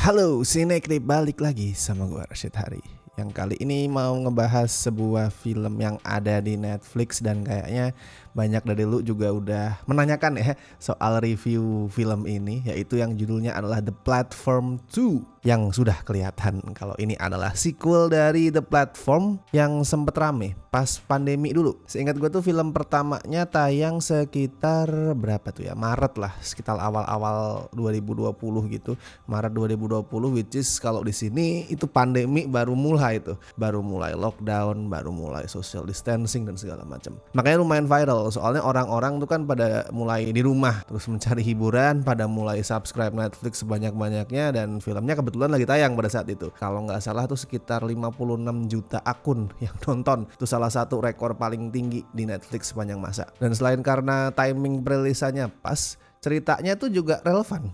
Halo, Sinekrip balik lagi sama gue Rashid Hari. Yang kali ini mau ngebahas sebuah film yang ada di Netflix dan kayaknya banyak dari lu juga udah menanyakan ya soal review film ini, yaitu yang judulnya adalah The Platform 2, yang sudah kelihatan kalau ini adalah sequel dari The Platform yang sempet rame pas pandemi dulu. Seingat gue tuh film pertamanya tayang sekitar berapa tuh ya, Maret lah, sekitar awal-awal 2020 gitu, Maret 2020, which is kalau di sini itu pandemi baru mulai tuh, baru mulai lockdown, baru mulai social distancing dan segala macam. Makanya lumayan viral, soalnya orang-orang tuh kan pada mulai di rumah terus mencari hiburan, pada mulai subscribe Netflix sebanyak-banyaknya, dan filmnya kebetulan lagi tayang pada saat itu. Kalau nggak salah tuh sekitar 56 juta akun yang nonton. Itu salah satu rekor paling tinggi di Netflix sepanjang masa. Dan selain karena timing perilisannya pas, ceritanya tuh juga relevan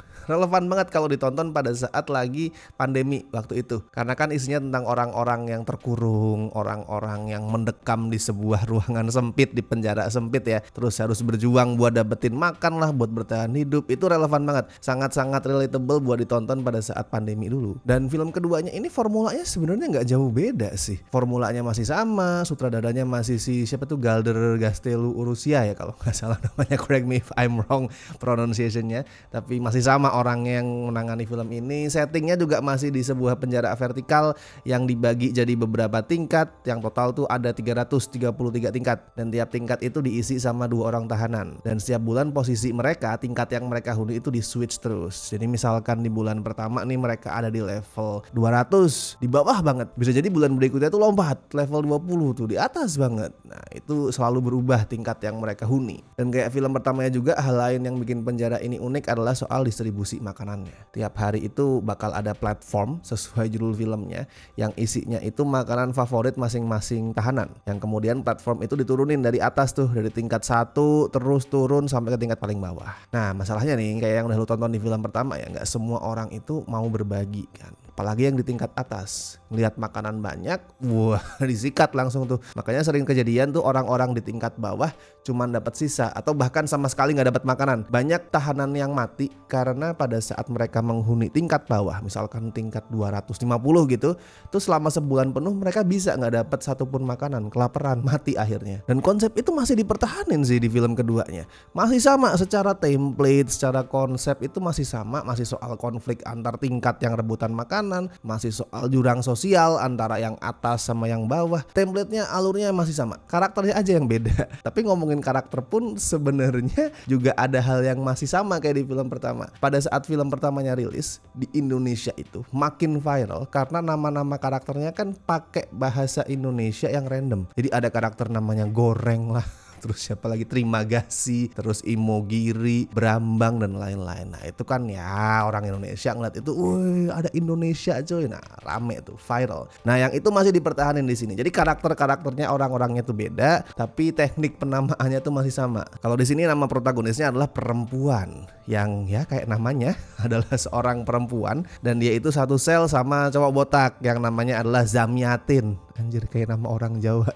banget kalau ditonton pada saat lagi pandemi waktu itu. Karena kan isinya tentang orang-orang yang terkurung, orang-orang yang mendekam di sebuah ruangan sempit, di penjara sempit ya, terus harus berjuang buat dapetin makan lah, buat bertahan hidup. Itu relevan banget, sangat-sangat relatable buat ditonton pada saat pandemi dulu. Dan film keduanya ini formulanya sebenarnya nggak jauh beda sih. Formulanya masih sama, sutradaranya masih siapa tuh, Galder Gastelu Urrutia ya kalau nggak salah namanya, correct me if I'm wrong pronunciation-nya, tapi masih sama orang yang menangani film ini. Settingnya juga masih di sebuah penjara vertikal yang dibagi jadi beberapa tingkat, yang total tuh ada 333 tingkat, dan tiap tingkat itu diisi sama 2 orang tahanan, dan setiap bulan posisi mereka, tingkat yang mereka huni itu di switch terus. Jadi misalkan di bulan pertama nih mereka ada di level 200, di bawah banget, bisa jadi bulan berikutnya tuh lompat level 20 tuh di atas banget. Nah itu selalu berubah tingkat yang mereka huni. Dan kayak film pertamanya juga, hal lain yang bikin penjara ini unik adalah soal distribusi makanannya. Tiap hari itu bakal ada platform sesuai judul filmnya yang isinya itu makanan favorit masing-masing tahanan, yang kemudian platform itu diturunin dari atas tuh, dari tingkat 1 terus turun sampai ke tingkat paling bawah. Nah masalahnya nih, kayak yang udah lu tonton di film pertama ya, gak semua orang itu mau berbagi kan, apalagi yang di tingkat atas. Ngelihat makanan banyak, wah disikat langsung tuh. Makanya sering kejadian tuh orang-orang di tingkat bawah cuman dapat sisa atau bahkan sama sekali nggak dapat makanan. Banyak tahanan yang mati karena pada saat mereka menghuni tingkat bawah, misalkan tingkat 250 gitu, tuh selama sebulan penuh mereka bisa nggak dapat satupun makanan, kelaparan, mati akhirnya. Dan konsep itu masih dipertahanin sih di film keduanya. Masih sama secara template, secara konsep itu masih sama, masih soal konflik antar tingkat yang rebutan makanan, masih soal jurang sosial antara yang atas sama yang bawah. Template-nya, alurnya masih sama, karakternya aja yang beda. Tapi ngomongin karakter pun sebenarnya juga ada hal yang masih sama kayak di film pertama. Pada saat film pertamanya rilis di Indonesia itu makin viral karena nama-nama karakternya kan pakai bahasa Indonesia yang random. Jadi ada karakter namanya Goreng lah, terus siapa lagi, Trimagasi, terus Imogiri, Brambang dan lain-lain. Nah itu kan ya orang Indonesia ngeliat itu, woi ada Indonesia coy, nah rame tuh, viral. Nah yang itu masih dipertahanin di sini. Jadi karakternya orang-orangnya tuh beda, tapi teknik penamaannya tuh masih sama. Kalau di sini nama protagonisnya adalah perempuan, yang ya kayak namanya adalah seorang perempuan, dan dia itu satu sel sama cowok botak yang namanya adalah Zamyatin. Anjir kayak nama orang Jawa.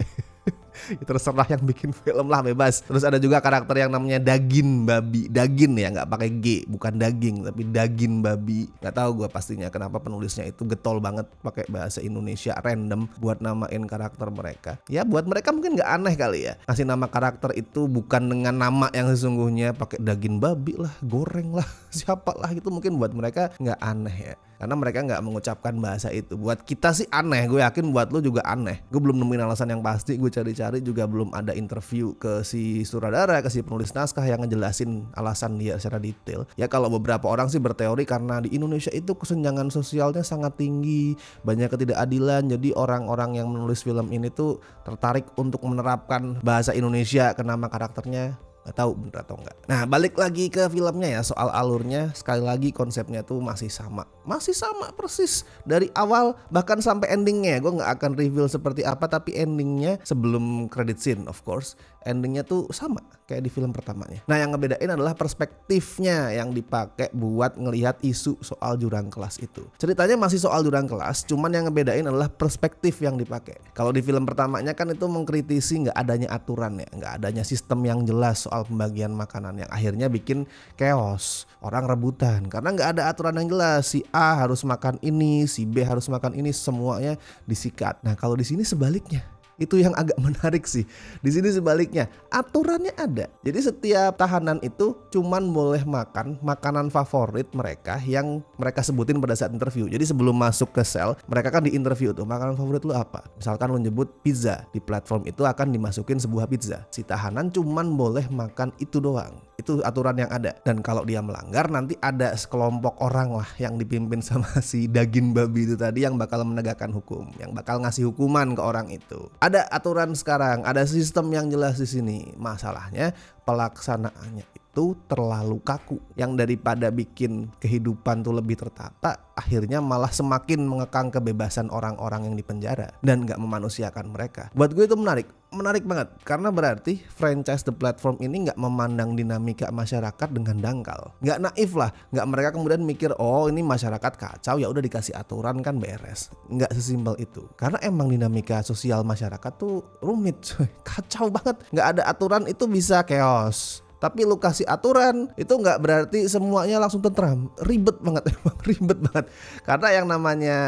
Terserah yang bikin film lah, bebas. Terus ada juga karakter yang namanya Dagin Babi. Dagin ya, nggak pakai G, bukan daging tapi Dagin Babi. Nggak tahu gue pastinya kenapa penulisnya itu getol banget pakai bahasa Indonesia random buat namain karakter mereka. Ya buat mereka mungkin nggak aneh kali ya, kasih nama karakter itu bukan dengan nama yang sesungguhnya, pakai Dagin Babi lah, Goreng lah, siapa lah, itu mungkin buat mereka nggak aneh ya, karena mereka nggak mengucapkan bahasa itu. Buat kita sih aneh, gue yakin buat lo juga aneh. Gue belum nemuin alasan yang pasti, gue cari-cari juga belum ada interview ke si sutradara, ke si penulis naskah yang ngejelasin alasan dia secara detail. Ya kalau beberapa orang sih berteori karena di Indonesia itu kesenjangan sosialnya sangat tinggi, banyak ketidakadilan, jadi orang-orang yang menulis film ini tuh tertarik untuk menerapkan bahasa Indonesia ke nama karakternya. Gak tahu bener atau enggak. Nah balik lagi ke filmnya ya, soal alurnya, sekali lagi konsepnya tuh masih sama persis dari awal bahkan sampai endingnya. Gue gak akan reveal seperti apa, tapi endingnya sebelum credit scene of course, endingnya tuh sama kayak di film pertamanya. Nah yang ngebedain adalah perspektifnya yang dipakai buat ngelihat isu soal jurang kelas itu. Ceritanya masih soal jurang kelas, cuman yang ngebedain adalah perspektif yang dipakai. Kalau di film pertamanya kan itu mengkritisi gak adanya aturan ya, gak adanya sistem yang jelas soal soal pembagian makanan yang akhirnya bikin chaos, orang rebutan karena nggak ada aturan yang jelas. Si A harus makan ini, si B harus makan ini, semuanya disikat. Nah kalau di sini sebaliknya. Itu yang agak menarik sih. Di sini sebaliknya, aturannya ada. Jadi setiap tahanan itu cuman boleh makan makanan favorit mereka yang mereka sebutin pada saat interview. Jadi sebelum masuk ke sel, mereka kan di interview tuh, makanan favorit lu apa? Misalkan lu nyebut pizza, di platform itu akan dimasukin sebuah pizza. Si tahanan cuman boleh makan itu doang. Itu aturan yang ada. Dan kalau dia melanggar, nanti ada sekelompok orang lah yang dipimpin sama si daging babi itu tadi yang bakal menegakkan hukum, yang bakal ngasih hukuman ke orang itu. Ada aturan sekarang, ada sistem yang jelas di sini. Masalahnya pelaksanaannya itu terlalu kaku. Yang daripada bikin kehidupan tuh lebih tertata, akhirnya malah semakin mengekang kebebasan orang-orang yang dipenjara dan gak memanusiakan mereka. Buat gue itu menarik banget karena berarti franchise The Platform ini gak memandang dinamika masyarakat dengan dangkal, gak naif lah, gak mereka kemudian mikir oh ini masyarakat kacau ya udah dikasih aturan kan beres. Gak sesimpel itu karena emang dinamika sosial masyarakat tuh rumit, kacau banget. Gak ada aturan itu bisa chaos. Tapi lu kasih aturan itu nggak berarti semuanya langsung tentram. Ribet banget emang, ribet banget. Karena yang namanya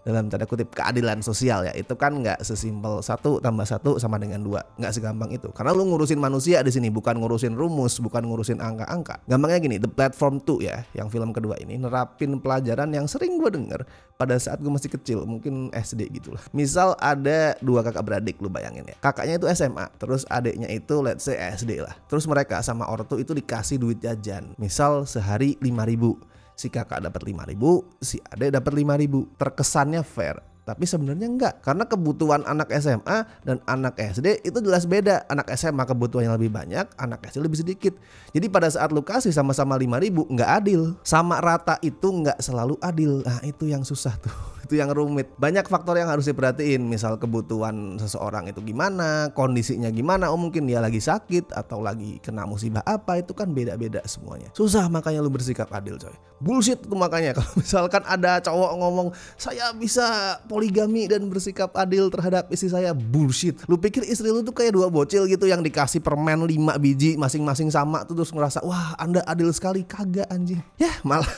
dalam tanda kutip keadilan sosial ya, itu kan nggak sesimpel 1 + 1 sama dengan 2, nggak segampang itu. Karena lu ngurusin manusia di sini, bukan ngurusin rumus, bukan ngurusin angka-angka. Gampangnya gini, The Platform 2 ya, yang film kedua ini nerapin pelajaran yang sering gue denger pada saat gue masih kecil, mungkin SD gitu lah. Misal ada 2 kakak beradik, lu bayangin ya, kakaknya itu SMA, terus adiknya itu let's say SD lah. Terus mereka sama ortu itu dikasih duit jajan, misal sehari 5.000. Si kakak dapat 5.000, si adik dapat 5.000. Terkesannya fair, tapi sebenarnya enggak. Karena kebutuhan anak SMA dan anak SD itu jelas beda. Anak SMA kebutuhannya lebih banyak, anak SD lebih sedikit. Jadi pada saat lu kasih sama-sama 5.000 enggak adil. Sama rata itu enggak selalu adil. Nah itu yang susah tuh. Itu yang rumit. Banyak faktor yang harus diperhatiin. Misal kebutuhan seseorang itu gimana, kondisinya gimana. Oh mungkin dia lagi sakit atau lagi kena musibah apa. Itu kan beda-beda semuanya. Susah makanya lu bersikap adil coy. Bullshit itu makanya. Kalau misalkan ada cowok ngomong saya bisa poligami dan bersikap adil terhadap istri saya, bullshit. Lu pikir istri lu tuh kayak 2 bocil gitu yang dikasih permen 5 biji masing-masing sama tuh terus ngerasa wah anda adil sekali? Kagak anjing. Ya malah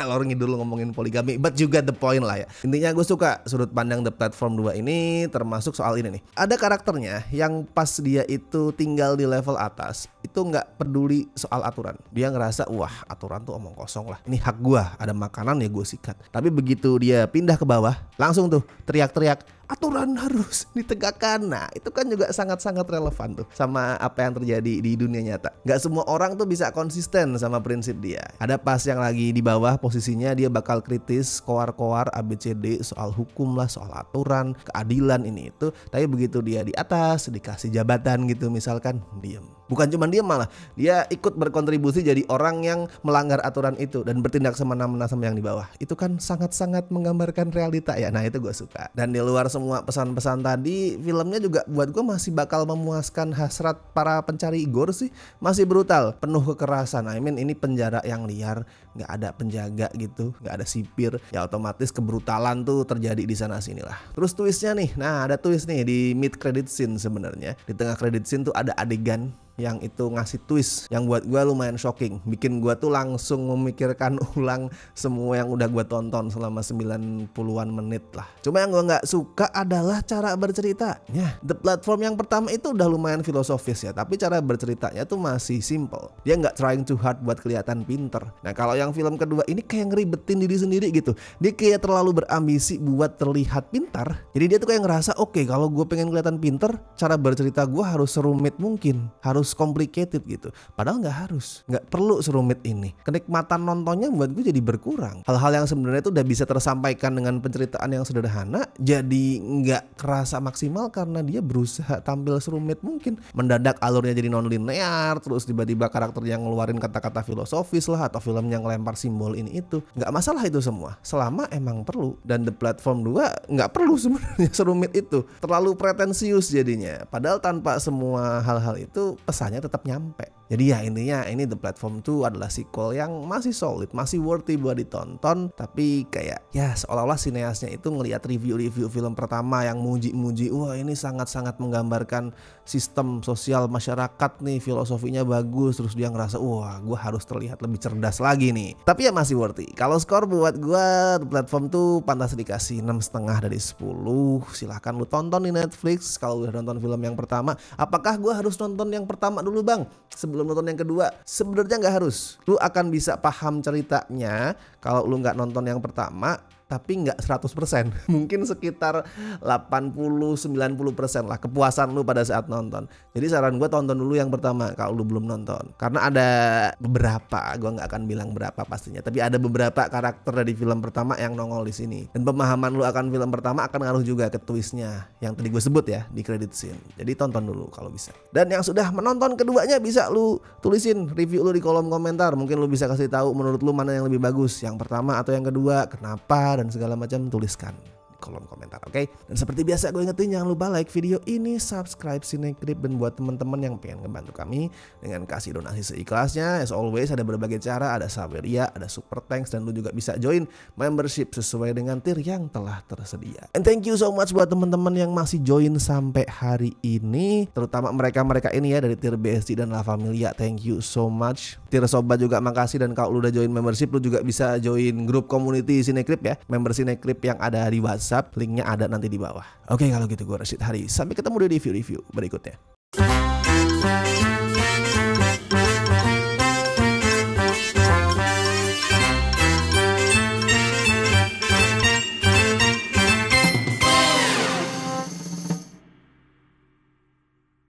ngalor ngidul ngomongin poligami. But you get the point lah ya. Intinya gue suka sudut pandang The Platform 2 ini, termasuk soal ini nih. Ada karakternya yang pas dia itu tinggal di level atas itu nggak peduli soal aturan. Dia ngerasa wah aturan tuh omong kosong lah. Ini hak gue, ada makanan ya gue sikat. Tapi begitu dia pindah ke bawah, langsung tuh teriak-teriak aturan harus ditegakkan. Nah itu kan juga sangat-sangat relevan tuh sama apa yang terjadi di dunia nyata. Gak semua orang tuh bisa konsisten sama prinsip dia. Ada pas yang lagi di bawah posisinya dia bakal kritis koar-koar ABCD soal hukum lah, soal aturan, keadilan ini itu. Tapi begitu dia di atas dikasih jabatan gitu misalkan, diem. Bukan cuma dia, malah dia ikut berkontribusi jadi orang yang melanggar aturan itu dan bertindak semena-mena sama yang di bawah. Itu kan sangat-sangat menggambarkan realita ya. Nah itu gue suka. Dan di luar semua pesan-pesan tadi, filmnya juga buat gue masih bakal memuaskan hasrat para pencari gore sih. Masih brutal, penuh kekerasan. I mean ini penjara yang liar, nggak ada penjaga gitu, nggak ada sipir. Ya otomatis kebrutalan tuh terjadi di sana sini lah. Terus twistnya nih, nah ada twist nih di mid credit scene sebenarnya. Di tengah credit scene tuh ada adegan yang itu ngasih twist yang buat gue lumayan shocking, bikin gue tuh langsung memikirkan ulang semua yang udah gue tonton selama 90-an menit lah. Cuma yang gue gak suka adalah cara berceritanya. The Platform yang pertama itu udah lumayan filosofis ya, tapi cara berceritanya tuh masih simple. Dia gak trying too hard buat kelihatan pinter. Nah kalau yang film kedua ini kayak ngeribetin diri sendiri gitu. Dia kayak terlalu berambisi buat terlihat pintar. Jadi dia tuh kayak ngerasa oke, kalau gue pengen kelihatan pinter, cara bercerita gue harus serumit mungkin, harus complicated gitu. Padahal nggak harus, nggak perlu serumit ini. Kenikmatan nontonnya buat gue jadi berkurang. Hal-hal yang sebenarnya itu udah bisa tersampaikan dengan penceritaan yang sederhana, jadi nggak kerasa maksimal karena dia berusaha tampil serumit mungkin. Mendadak alurnya jadi non-linear, terus tiba-tiba karakter yang ngeluarin kata-kata filosofis lah, atau film yang ngelempar simbol ini itu. Nggak masalah itu semua, selama emang perlu. Dan The Platform 2 nggak perlu sebenarnya serumit itu. Terlalu pretensius jadinya. Padahal tanpa semua hal-hal itu, rasanya tetap nyampe. Jadi ya intinya ini The Platform 2 adalah sequel yang masih solid, masih worthy buat ditonton. Tapi kayak ya seolah-olah sineasnya itu ngelihat review-review film pertama yang muji-muji, wah ini sangat-sangat menggambarkan sistem sosial masyarakat nih, filosofinya bagus. Terus dia ngerasa wah gue harus terlihat lebih cerdas lagi nih. Tapi ya masih worthy. Kalau skor buat gue The Platform 2 pantas dikasih 6,5 dari 10. Silahkan lu tonton di Netflix kalau udah nonton film yang pertama. Apakah gue harus nonton yang pertama dulu bang sebelum nonton yang kedua? Sebenarnya nggak harus. Lu akan bisa paham ceritanya kalau lu nggak nonton yang pertama, tapi nggak 100%. Mungkin sekitar 80-90% lah kepuasan lu pada saat nonton. Jadi saran gue tonton dulu yang pertama kalau lu belum nonton. Karena ada beberapa, gue nggak akan bilang berapa pastinya, tapi ada beberapa karakter dari film pertama yang nongol di sini. Dan pemahaman lu akan film pertama akan ngaruh juga ke twistnya yang tadi gue sebut ya di credit scene. Jadi tonton dulu kalau bisa. Dan yang sudah menonton keduanya bisa lu tulisin review lu di kolom komentar. Mungkin lu bisa kasih tahu menurut lu mana yang lebih bagus, yang pertama atau yang kedua, kenapa dan segala macam, tuliskan di kolom komentar, oke? Dan seperti biasa gue ingetin jangan lupa like video ini, subscribe Cinecrip, dan buat teman-teman yang pengen ngebantu kami dengan kasih donasi seikhlasnya, as always ada berbagai cara, ada Saweria, ada Super Thanks, dan lu juga bisa join membership sesuai dengan tier yang telah tersedia. And thank you so much buat teman-teman yang masih join sampai hari ini, terutama mereka-mereka ini ya dari tier BSD dan La Familia, thank you so much. Tier Sobat juga makasih, dan kalau lu udah join membership lu juga bisa join grup community Cinecrip ya, member Cinecrip yang ada di WhatsApp, linknya ada nanti di bawah. Oke kalau gitu gue Rashid Hari, sampai ketemu di review-review berikutnya.